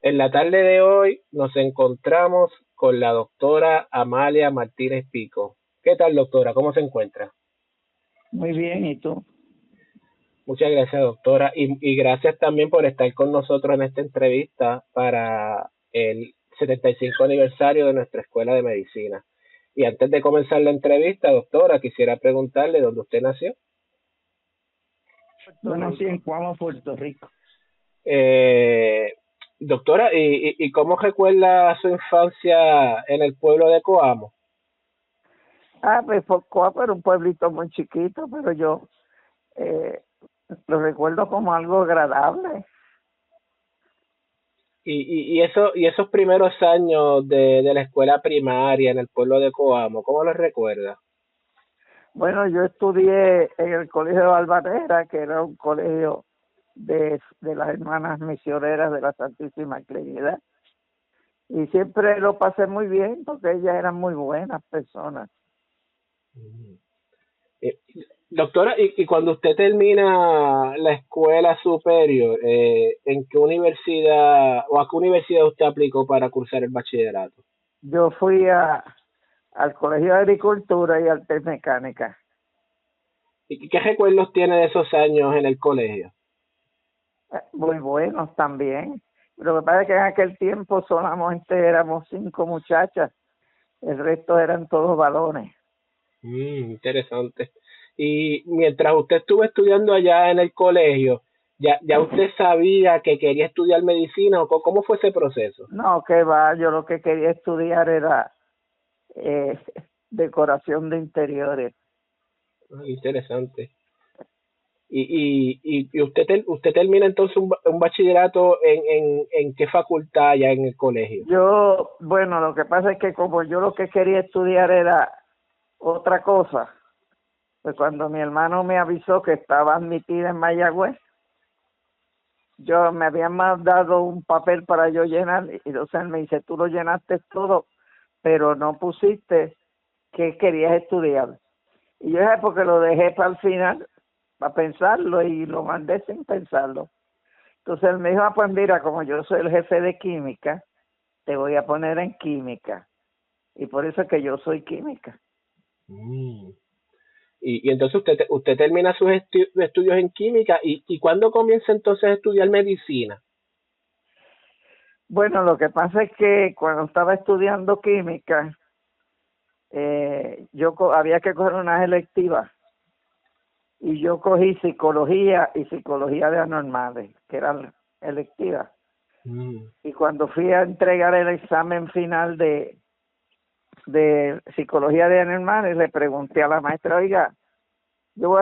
En la tarde de hoy nos encontramos con la doctora Amalia Martínez Pico. ¿Qué tal, doctora? ¿Cómo se encuentra? Muy bien, ¿y tú? Muchas gracias, doctora, y gracias también por estar con nosotros en esta entrevista para el 75 aniversario de nuestra Escuela de Medicina. Y antes de comenzar la entrevista, doctora, quisiera preguntarle dónde usted nació. Yo nací en Cuamo, Puerto Rico. Eh, Doctora, ¿y cómo recuerda su infancia en el pueblo de Coamo? Pues Coamo era un pueblito muy chiquito, pero yo eh, lo recuerdo como algo agradable. Y esos primeros años de la escuela primaria en el pueblo de Coamo, ¿cómo los recuerda? Bueno, yo estudié en el Colegio de Valvanera, que era un colegio de las hermanas misioneras de la Santísima Trinidad, y siempre lo pasé muy bien porque ellas eran muy buenas personas. Eh, Doctora, y cuando usted termina la escuela superior, ¿en qué universidad o a qué universidad usted aplicó para cursar el bachillerato? Yo fui al Colegio de Agricultura y Artes Mecánicas. ¿Y qué recuerdos tiene de esos años en el colegio? Muy buenos también. Lo que pasa es que en aquel tiempo solamente éramos 5 muchachas, el resto eran todos varones. Interesante. Y mientras usted estuvo estudiando allá en el colegio, ¿ya usted sabía que quería estudiar medicina o cómo fue ese proceso? No, que va, yo lo que quería estudiar era eh, decoración de interiores. Interesante. Y usted termina entonces un bachillerato en qué facultad ya en el colegio. Bueno, lo que pasa es que como yo lo que quería estudiar era otra cosa, pues cuando mi hermano me avisó que estaba admitida en Mayagüez, yo me habían mandado un papel para yo llenar y entonces él me dice, tú lo llenaste todo, pero no pusiste qué querías estudiar. Y yo dije, porque lo dejé para el final, para pensarlo y lo mandé sin pensarlo. Entonces él me dijo, pues mira, como yo soy el jefe de química, te voy a poner en química. Y por eso es que yo soy química. Mm. Y entonces usted termina sus estudios en química y ¿cuándo comienza entonces a estudiar medicina? Bueno, lo que pasa es que cuando estaba estudiando química, había que coger unas electivas y yo cogí psicología y psicología de anormales, que eran electivas. Mm. Y cuando fui a entregar el examen final de psicología de anormales, le pregunté a la maestra, oiga, yo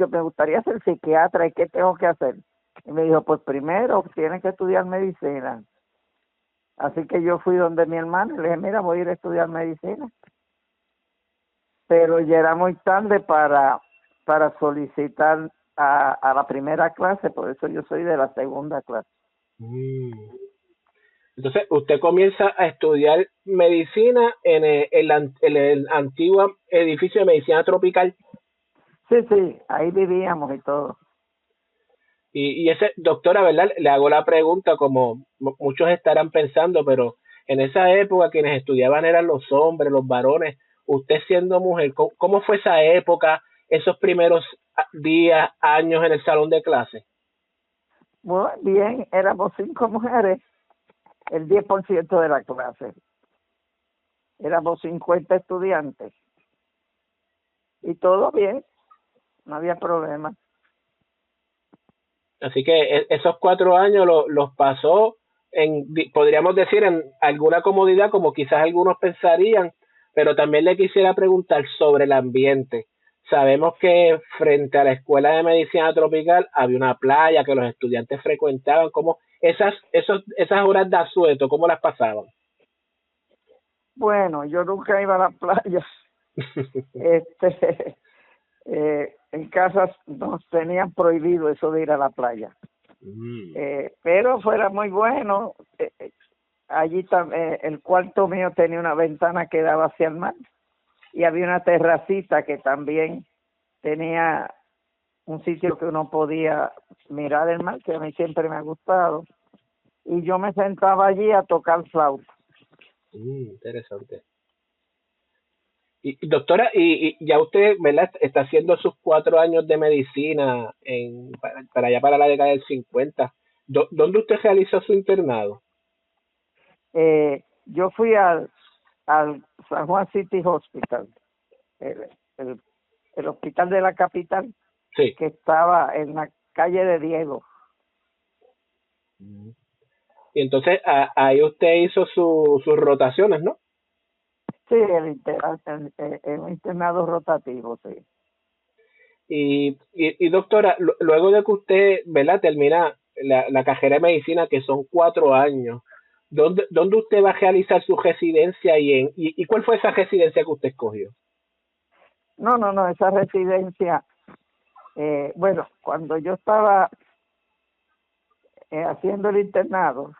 me gustaría ser psiquiatra, ¿y qué tengo que hacer? Y me dijo, pues primero tienes que estudiar medicina. Así que yo fui donde mi hermano y le dije, mira, voy a ir a estudiar medicina. Pero ya era muy tarde para solicitar a la primera clase, por eso yo soy de la segunda clase. Mm. Entonces, usted comienza a estudiar medicina en el antiguo edificio de medicina tropical. Sí, sí, ahí vivíamos y todo. Y ese, doctora, ¿verdad? Le hago la pregunta como muchos estarán pensando, pero en esa época quienes estudiaban eran los hombres, los varones. Usted siendo mujer, ¿cómo fue esa época, esos primeros días, años en el salón de clase? Muy bien, éramos 5 mujeres, el 10% de la clase. Éramos 50 estudiantes. Y todo bien, no había problema. Así que esos 4 años los pasó podríamos decir, en alguna comodidad, como quizás algunos pensarían, pero también le quisiera preguntar sobre el ambiente. Sabemos que frente a la Escuela de Medicina Tropical había una playa que los estudiantes frecuentaban. ¿Cómo esas horas de asueto, cómo las pasaban? Bueno, yo nunca iba a la playa. Este, en casa nos tenían prohibido eso de ir a la playa. Mm. Pero fuera muy bueno. Allí el cuarto mío tenía una ventana que daba hacia el mar y había una terracita que también tenía un sitio que uno podía mirar el mar, que a mí siempre me ha gustado. y yo me sentaba allí a tocar flauta. Interesante. Y doctora, y ya usted, ¿verdad? Está haciendo sus 4 años de medicina para allá para la década del 50. ¿Dónde usted realizó su internado? Yo fui al San Juan City Hospital, el, el, el hospital de la capital, Sí. que estaba en la calle de Diego. Y entonces ahí usted hizo sus rotaciones, ¿no? Sí, el internado rotativo, sí. Y doctora, luego de que usted, ¿verdad? Termina la carrera de medicina, que son 4 años, ¿dónde usted va a realizar su residencia y cuál fue esa residencia que usted escogió? No, esa residencia, bueno, cuando yo estaba haciendo el internado,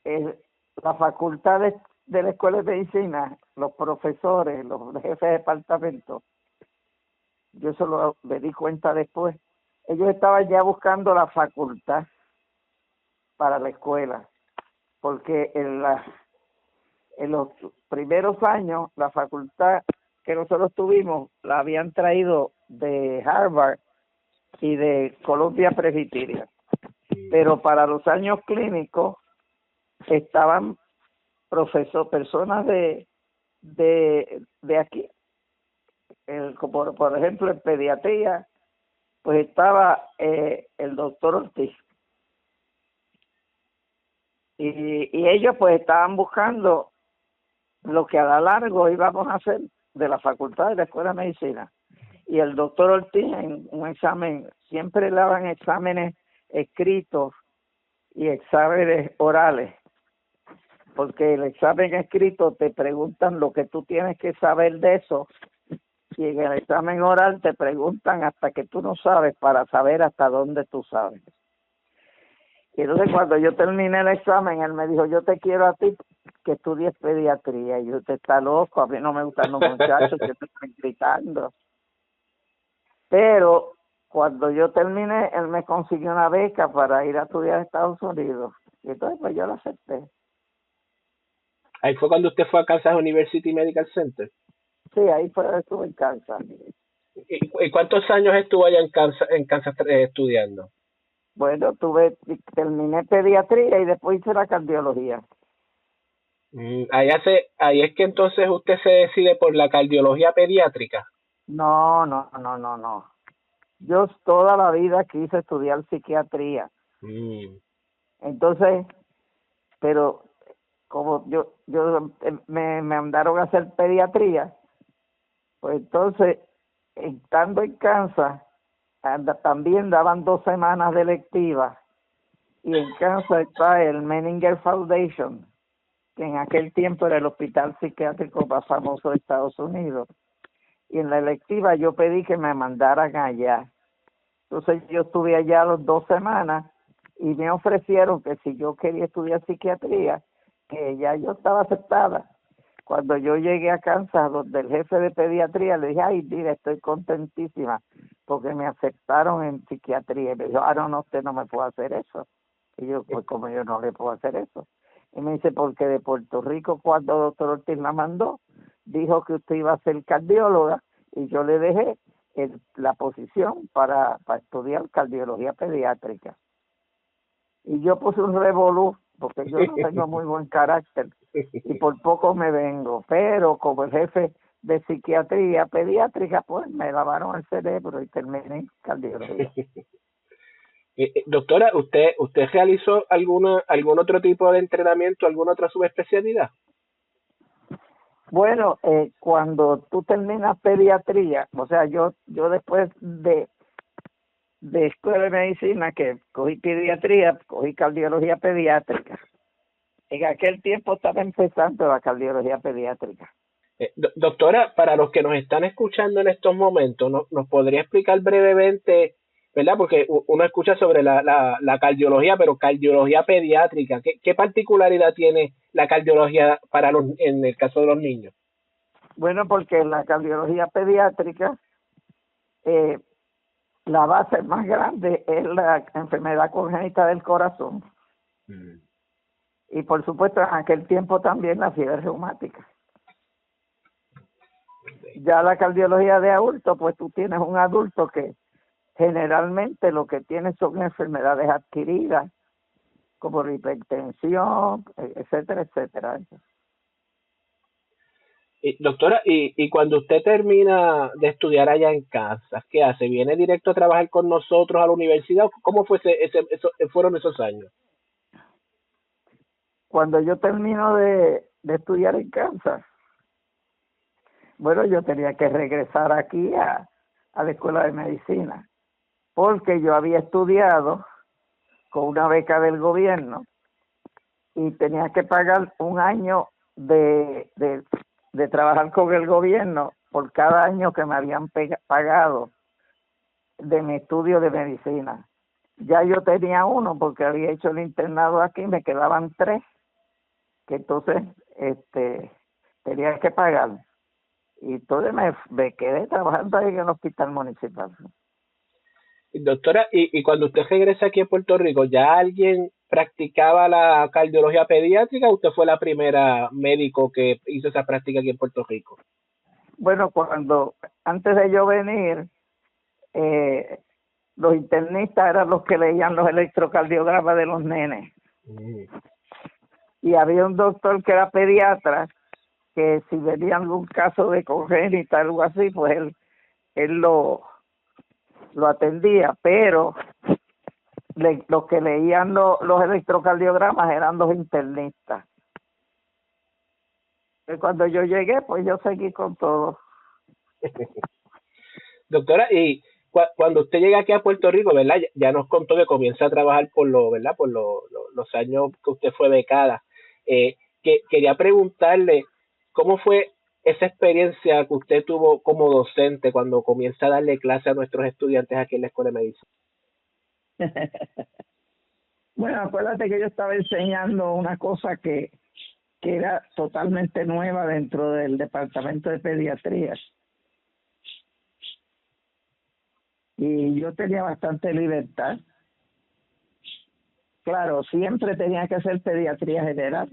eh, la facultad de la escuela de medicina, los profesores, los jefes de departamento, yo solo me di cuenta después, ellos estaban ya buscando la facultad para la escuela, porque en los primeros años la facultad que nosotros tuvimos la habían traído de Harvard y de Columbia Presbyterian, pero para los años clínicos estaban personas de aquí, como por ejemplo en pediatría, pues estaba el doctor Ortiz, y ellos pues estaban buscando lo que a la largo íbamos a hacer de la facultad de la escuela de medicina. Y el doctor Ortiz en un examen, siempre le daban exámenes escritos y exámenes orales, porque el examen escrito te preguntan lo que tú tienes que saber de eso, y en el examen oral te preguntan hasta que tú no sabes para saber hasta dónde tú sabes. Y entonces cuando yo terminé el examen, él me dijo, yo te quiero a ti que estudies pediatría. Y yo, usted está loco, a mí no me gustan los muchachos que te están gritando. Pero cuando yo terminé, él me consiguió una beca para ir a estudiar a Estados Unidos. Y entonces pues yo la acepté. Ahí fue cuando usted fue a Kansas University Medical Center. Sí, ahí fue donde estuve en Kansas. ¿Y cuántos años estuvo allá en Kansas estudiando? Bueno, terminé pediatría y después hice la cardiología. Ahí es que entonces usted se decide por la cardiología pediátrica. No. Yo toda la vida quise estudiar psiquiatría. Entonces, pero como yo me mandaron a hacer pediatría, pues entonces, estando en Kansas, también daban 2 semanas de electiva, y en Kansas está el Menninger Foundation, que en aquel tiempo era el hospital psiquiátrico más famoso de Estados Unidos, y en la electiva yo pedí que me mandaran allá. Entonces yo estuve allá las 2 semanas y me ofrecieron que si yo quería estudiar psiquiatría, que ya yo estaba aceptada. Cuando yo llegué a Kansas, donde el jefe de pediatría, le dije, ay, mira, estoy contentísima porque me aceptaron en psiquiatría. Y me dijo, no, usted no me puede hacer eso. Y yo, pues como yo no le puedo hacer eso. Y me dice, porque de Puerto Rico, cuando el doctor Ortiz la mandó, dijo que usted iba a ser cardióloga, y yo le dejé la posición para estudiar cardiología pediátrica. Y yo puse un revolú, porque yo no tengo muy buen carácter, y por poco me vengo, pero como el jefe de psiquiatría pediátrica, pues me lavaron el cerebro y terminé en cardiología. Doctora, ¿usted realizó algún otro tipo de entrenamiento, alguna otra subespecialidad? Bueno, cuando tú terminas pediatría, o sea, yo después de escuela de medicina, que cogí pediatría, cogí cardiología pediátrica. En aquel tiempo estaba empezando la cardiología pediátrica. Doctora, para los que nos están escuchando en estos momentos, ¿nos podría explicar brevemente, verdad? Porque uno escucha sobre la cardiología, pero cardiología pediátrica, ¿qué particularidad tiene la cardiología en el caso de los niños? Bueno, porque la cardiología pediátrica, la base más grande es la enfermedad congénita del corazón. Mm. Y por supuesto en aquel tiempo también la fiebre reumática. Ya la cardiología de adulto, pues tú tienes un adulto que generalmente lo que tiene son enfermedades adquiridas, como la hipertensión, etcétera, etcétera. Doctora, y cuando usted termina de estudiar allá en Kansas, ¿qué hace? ¿Viene directo a trabajar con nosotros a la universidad? ¿Cómo fue fueron esos años? Cuando yo termino de estudiar en Kansas, bueno, yo tenía que regresar aquí a la escuela de medicina, porque yo había estudiado con una beca del gobierno y tenía que pagar un año de trabajar con el gobierno por cada año que me habían pagado de mi estudio de medicina. Ya yo tenía uno porque había hecho el internado aquí, me quedaban 3, que entonces tenía que pagar. Y entonces me quedé trabajando ahí en el hospital municipal. Doctora, y cuando usted regresa aquí a Puerto Rico, ¿ya alguien practicaba la cardiología pediátrica o usted fue la primera médico que hizo esa práctica aquí en Puerto Rico? Bueno, antes de yo venir, los internistas eran los que leían los electrocardiogramas de los nenes. Mm. Y había un doctor que era pediatra, que si venía algún caso de congénita, algo así, pues él lo atendía, pero los que leían los electrocardiogramas eran los internistas. Y cuando yo llegué, pues yo seguí con todo. Doctora, y cuando usted llega aquí a Puerto Rico, ¿verdad? Ya nos contó que comienza a trabajar ¿verdad? Los años que usted fue becada. Quería preguntarle, ¿cómo fue esa experiencia que usted tuvo como docente cuando comienza a darle clase a nuestros estudiantes aquí en la Escuela de Medicina? Bueno, acuérdate que yo estaba enseñando una cosa que era totalmente nueva dentro del departamento de pediatría. Y yo tenía bastante libertad. Claro, siempre tenía que hacer pediatría general.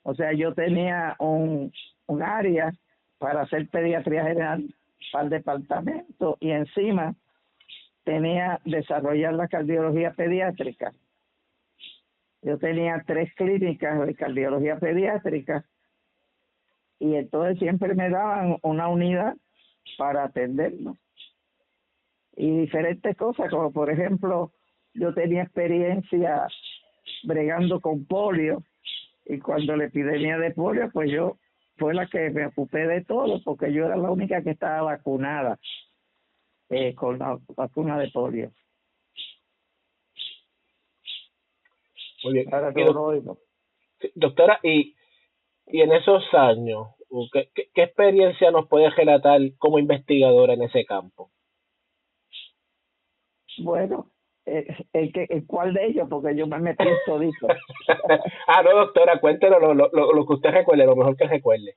O sea, yo tenía un área para hacer pediatría general para el departamento y encima tenía desarrollar la cardiología pediátrica. Yo tenía 3 clínicas de cardiología pediátrica y entonces siempre me daban una unidad para atenderlo. Y diferentes cosas, como por ejemplo, yo tenía experiencia bregando con polio y cuando la epidemia de polio, pues yo fue la que me ocupé de todo porque yo era la única que estaba vacunada con la vacuna de polio. Muy bien. Ahora no lo oigo. Doctora, y en esos años, ¿qué experiencia nos puede relatar como investigadora en ese campo? Bueno, ¿cuál de ellos? Porque yo me metí en todito. No, doctora, cuéntenos lo que usted recuerde, lo mejor que recuerde.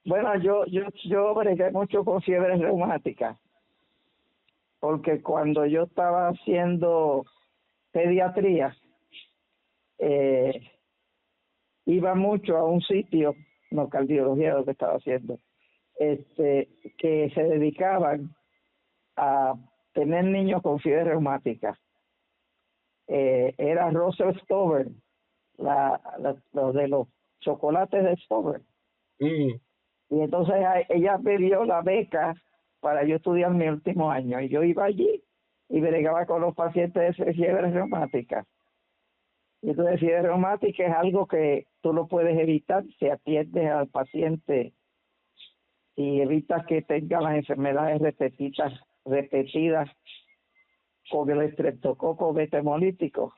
Bueno, yo bregué mucho con fiebre reumática, porque cuando yo estaba haciendo pediatría, iba mucho a un sitio, no cardiología lo que estaba haciendo, que se dedicaban a tener niños con fiebre reumática. Era Russell Stover, lo de los chocolates de Stover. Mm. Y entonces ella me dio la beca para yo estudiar mi último año. Y yo iba allí y bregaba con los pacientes de fiebre reumática. Y entonces fiebre reumática es algo que tú lo puedes evitar si atiendes al paciente y evitas que tenga las enfermedades repetidas con el estreptococo beta hemolítico.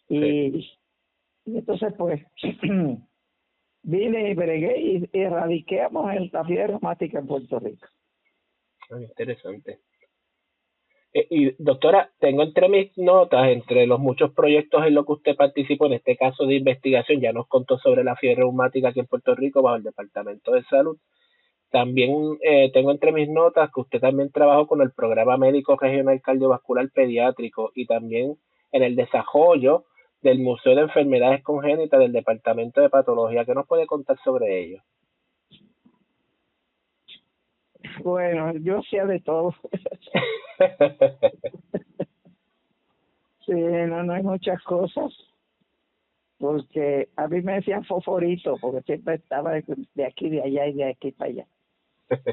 Y entonces pues vine y bregué y erradiquemos la fiebre reumática en Puerto Rico. Interesante. Y doctora, tengo entre mis notas, entre los muchos proyectos en los que usted participó, en este caso de investigación, ya nos contó sobre la fiebre reumática aquí en Puerto Rico bajo el Departamento de Salud. También tengo entre mis notas que usted también trabajó con el Programa Médico Regional Cardiovascular Pediátrico y también en el desarrollo del Museo de Enfermedades Congénitas del Departamento de Patología. ¿Qué nos puede contar sobre ello? Bueno, yo hacía de todo. Sí, no hay muchas cosas, porque a mí me decían foforito, porque siempre estaba de aquí, de allá y de aquí para allá.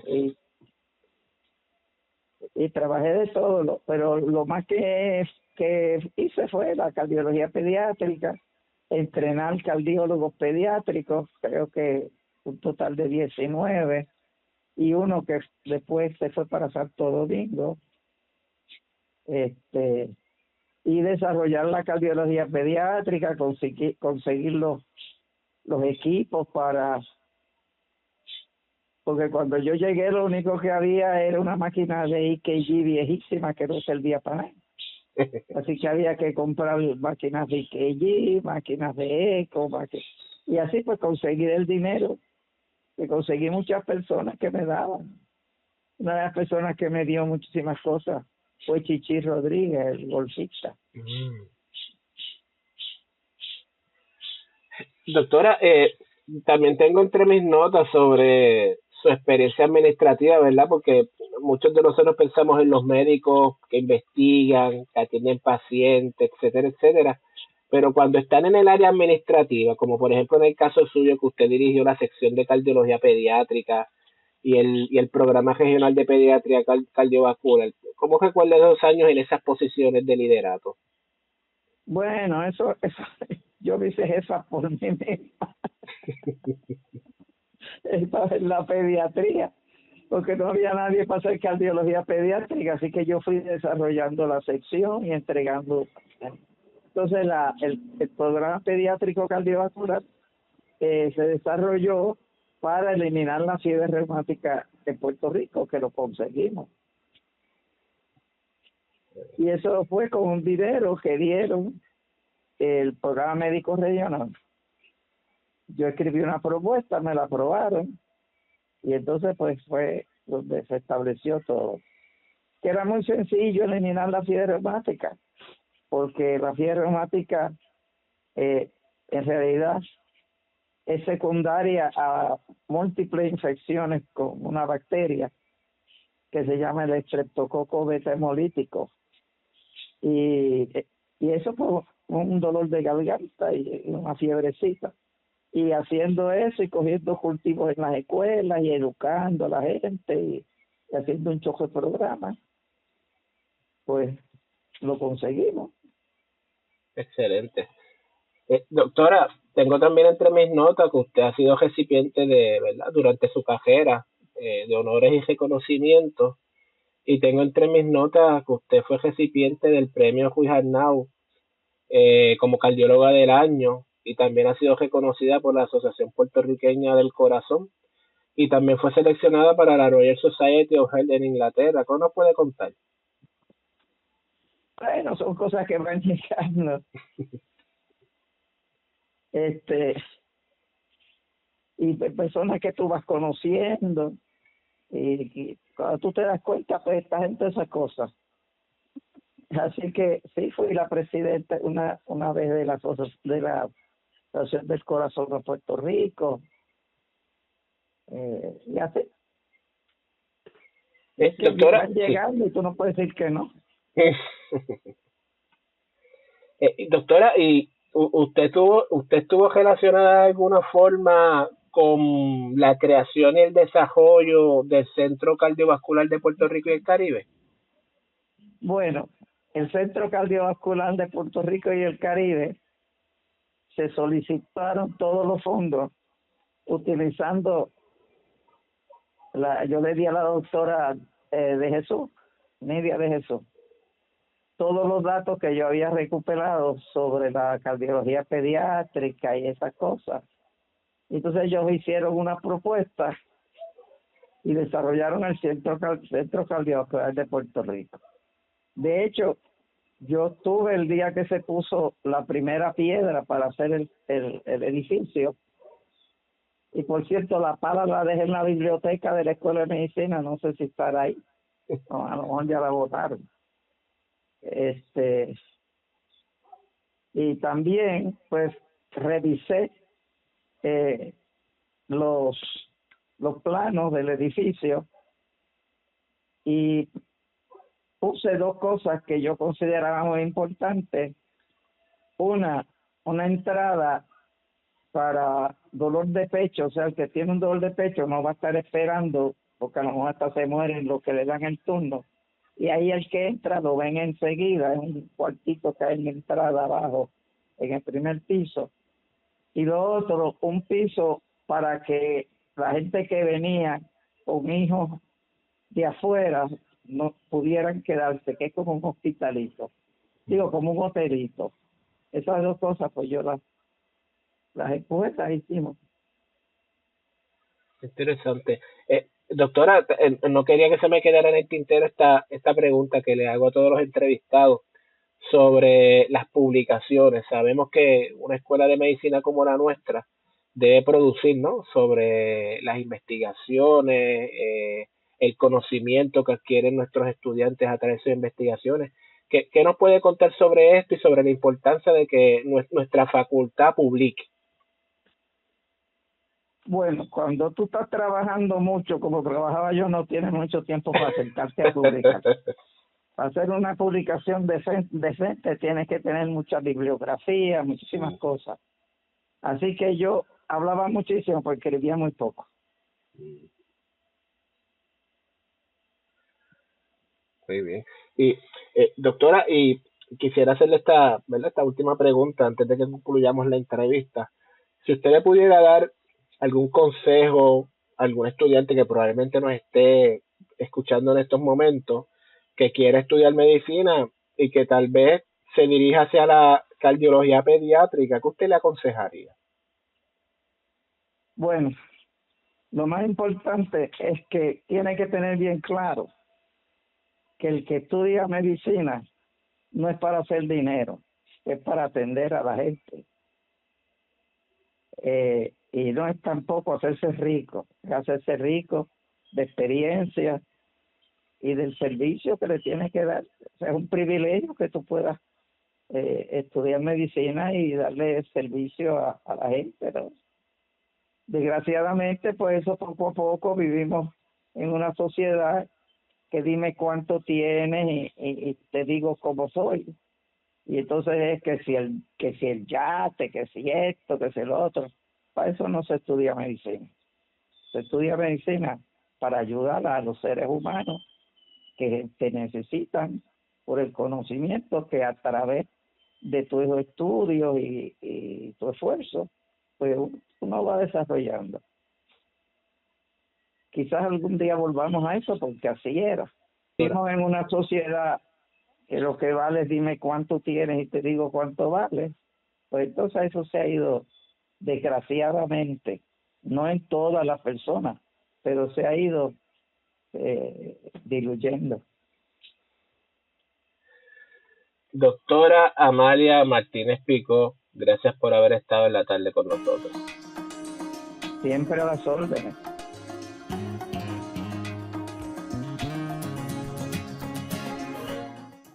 Y, y trabajé de todo, pero lo más que hice fue la cardiología pediátrica, entrenar cardiólogos pediátricos, creo que un total de 19, y uno que después se fue para Santo Domingo, y desarrollar la cardiología pediátrica, conseguir los equipos porque cuando yo llegué lo único que había era una máquina de EKG viejísima que no servía para nada. Así que había que comprar máquinas de EKG, máquinas de eco, y así pues conseguir el dinero, que conseguí muchas personas que me daban. Una de las personas que me dio muchísimas cosas fue Chichi Rodríguez, el golfista. Doctora, también tengo entre mis notas sobre su experiencia administrativa, ¿verdad? Porque muchos de nosotros pensamos en los médicos que investigan, que atienden pacientes, etcétera, etcétera. Pero cuando están en el área administrativa, como por ejemplo en el caso suyo que usted dirigió la sección de cardiología pediátrica y el programa regional de pediatría cardiovascular, ¿cómo recuerda esos años en esas posiciones de liderato? Bueno, eso yo hice esa por mí misma. Estaba en la pediatría, porque no había nadie para hacer cardiología pediátrica, así que yo fui desarrollando la sección y entregando. Entonces el programa pediátrico cardiovascular se desarrolló para eliminar la fiebre reumática en Puerto Rico, que lo conseguimos. Y eso fue con un dinero que dieron el programa médico regional. Yo escribí una propuesta, me la aprobaron, y entonces pues fue donde se estableció todo. Que era muy sencillo eliminar la fiebre reumática, porque la fiebre reumática en realidad es secundaria a múltiples infecciones con una bacteria que se llama el estreptococo beta hemolítico. Y eso fue un dolor de garganta y una fiebrecita. Y haciendo eso y cogiendo cultivos en las escuelas y educando a la gente y haciendo un choque de programas, pues lo conseguimos. Excelente. Doctora, tengo también entre mis notas que usted ha sido recipiente de, ¿verdad? Durante su carrera de honores y reconocimientos, y tengo entre mis notas que usted fue recipiente del premio Ruiz Arnau como cardióloga del año, y también ha sido reconocida por la Asociación Puertorriqueña del Corazón, y también fue seleccionada para la Royal Society of Health en Inglaterra. ¿Cómo nos puede contar? Bueno, son cosas que van llegando. Y personas que tú vas conociendo, y cuando tú te das cuenta, pues estás en todas esas cosas. Así que sí, fui la presidenta una vez de la Asociación del Corazón de Puerto Rico, y así. Es que Doctora, van llegando y tú no puedes decir que no. Doctora, ¿y usted estuvo relacionada de alguna forma con la creación y el desarrollo del Centro Cardiovascular de Puerto Rico y el Caribe? Bueno, el Centro Cardiovascular de Puerto Rico y el Caribe se solicitaron todos los fondos utilizando yo le di a la doctora de Jesús, Nidia de Jesús, todos los datos que yo había recuperado sobre la cardiología pediátrica y esas cosas. Entonces ellos hicieron una propuesta y desarrollaron el Centro Cardiovascular de Puerto Rico. De hecho, yo estuve el día que se puso la primera piedra para hacer el edificio. Y por cierto, la pala la dejé en la biblioteca de la Escuela de Medicina, no sé si estará ahí. No, a lo mejor ya la botaron. Y también pues revisé los planos del edificio y puse dos cosas que yo consideraba muy importantes. Una entrada para dolor de pecho, o sea, el que tiene un dolor de pecho no va a estar esperando, porque a lo mejor hasta se mueren los que le dan el turno. Y ahí el que entra lo ven enseguida, es un cuartito que hay en la entrada abajo, en el primer piso. Y lo otro, un piso para que la gente que venía con hijos de afuera no pudieran quedarse, que es como un hospitalito, digo, como un hotelito. Esas dos cosas, pues yo las expuestas las hicimos. Interesante. Doctora, no quería que se me quedara en el tintero esta pregunta que le hago a todos los entrevistados sobre las publicaciones. Sabemos que una escuela de medicina como la nuestra debe producir, ¿no?, sobre las investigaciones, el conocimiento que adquieren nuestros estudiantes a través de sus investigaciones. ¿Qué nos puede contar sobre esto y sobre la importancia de que nuestra facultad publique? Bueno, cuando tú estás trabajando mucho, como trabajaba yo, no tienes mucho tiempo para sentarte a publicar. Para hacer una publicación decente tienes que tener mucha bibliografía, muchísimas cosas. Así que yo hablaba muchísimo porque escribía muy poco. Muy bien. Y doctora, y quisiera hacerle esta última pregunta antes de que concluyamos la entrevista. Si usted le pudiera dar algún consejo a algún estudiante que probablemente nos esté escuchando en estos momentos, que quiera estudiar medicina y que tal vez se dirija hacia la cardiología pediátrica, ¿qué usted le aconsejaría? Bueno, lo más importante es que tiene que tener bien claro que el que estudia medicina no es para hacer dinero, es para atender a la gente. Y no es tampoco hacerse rico, es hacerse rico de experiencia y del servicio que le tienes que dar. O sea, es un privilegio que tú puedas estudiar medicina y darle servicio a la gente, ¿no? Desgraciadamente, pues eso poco a poco vivimos en una sociedad que dime cuánto tienes y te digo cómo soy. Y entonces es que si el yate, que si esto, que si el otro. Para eso no se estudia medicina. Se estudia medicina para ayudar a los seres humanos que te necesitan por el conocimiento que a través de tus estudios y tu esfuerzo, pues uno va desarrollando. Quizás algún día volvamos a eso porque así era. Vivimos en una sociedad que lo que vale es dime cuánto tienes y te digo cuánto vale. Pues entonces eso se ha ido, desgraciadamente, no en todas las personas, pero se ha ido diluyendo. Doctora Amalia Martínez Pico, gracias por haber estado en la tarde con nosotros. Siempre a las órdenes.